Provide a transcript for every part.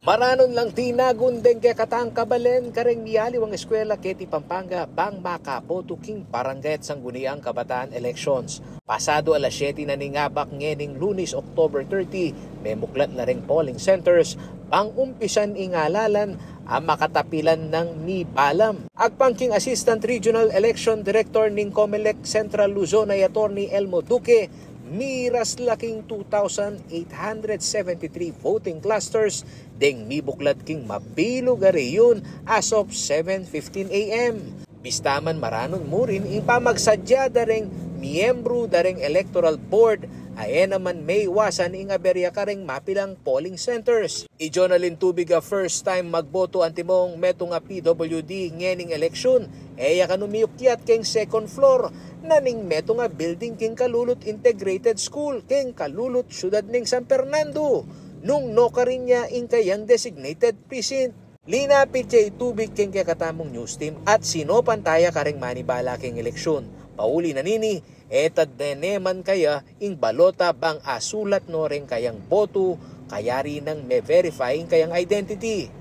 Maranon lang tinagundeng kay katang kabalen kareng miyaliw ang eskwela keti Pampanga bang makaboto king barangay at sangguniang kabataan elections. Pasado alas 7 na ningabak ngening Lunes, October 30, may muklat na ring polling centers bang umpisan ingalalan ang makatapilan ng ni Balam. Agpangking Assistant Regional Election Director ning Comelec Central Luzon ay Attorney Elmo Duque, miras laking 2,873 voting clusters ding mibuklat king mabilog ariyon as of 7:15 a.m. Bistaman maranon mo rin ing pamagsadya daring miyembro daring electoral board ay naman may iwasan ing aberya kareng mapilang polling centers. Ijonalin tubig a first time magboto antimong metong a PWD ngening eleksyon eya kanumiyukyat king second floor naning meto nga building king Kalulot Integrated School king Kalulot Syudad ning San Fernando nung nokarin niya ing kayang designated precinct. Linapit siya itubig king katamong news team at sinopantaya karing manibala king eleksyon. Pauli na nini, etad deneman kaya ing balota bang asulat no rin kayang boto kaya rin nang may verifying kayang identity.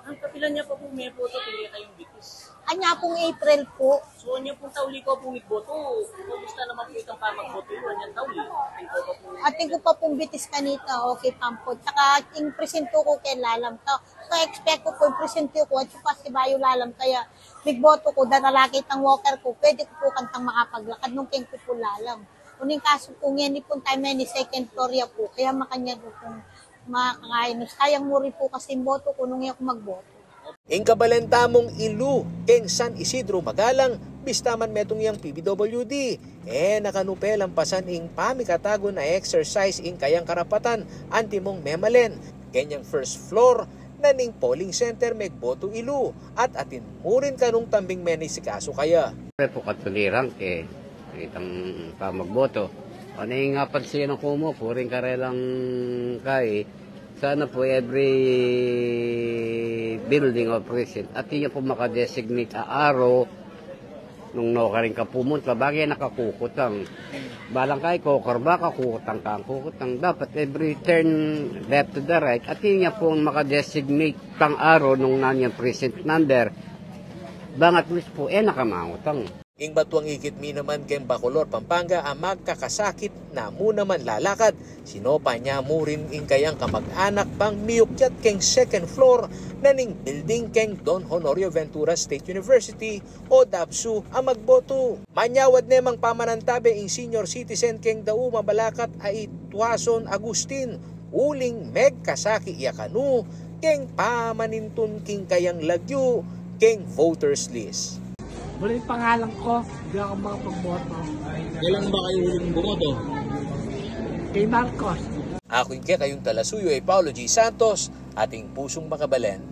Ang kapilan niya pa po may boto pili kayong bitis. Anya pong April po. So anya pong tauli ko pong igboto. Kumusta naman po itang pamagboto yun? Anyang tauli? Ating ko pa pong bitis kanita, okay pampod. Saka yung presento ko kay Lalam. So expect ko po yung presento ko at saka si Bayo Lalam. Kaya bigboto ko, dalalakit ang walker ko, pwede ko po kantang makapaglakad nung king ko po Lalam. Kuning kaso po ngayon po time ni second floor ya po. Kaya makanya po kung makakainos. Sayang mo rin po kasi boto ko nung ako magboto. Ing kabalentamong Ilu, king San Isidro Magalang, bistaman metong yang PBWD. Nakanupel ang pasan ing pamikatago na exercise ing kayang karapatan antimong memalen. Kanyang first floor na ning polling center megboto Ilu at atin mo rin kanong tambing menisikaso kaya. Po katulirang itang pamagboto. Ano yung pansin ako mo, puring karelang kay sana po every building or precinct at niya po makadesignate araw nung no ka rin ka pumunta bagay nakakukutang balang kay kokor ba kakukutang kang kukutang dapat every turn left to the right at niya po makadesignate tang araw nung nanyang precinct number bang at least po nakamangutang. Ing batuang ikit mi naman ken Bacolor, Pampanga ang magkakasakit na mo naman lalakad. Sinopa niya mo rin ing kayang kamag-anak pang miyukyat keng second floor na ning building keng Don Honorio Ventura State University o DAPSU ang magboto. Manyawad nemang pamanantabe ing senior citizen keng Dauma Balakat ay Tuason Agustin uling megkasaki yakanu keng pamanintun king kayang lagyo keng voters list. Wala yung pangalan ko, hindi ako makapagboto. Kailan ba kayo huling bumoto? Kay Marcos. Ako yung kayong talasuyo ay Paulo G. Santos, ating pusong makabalen.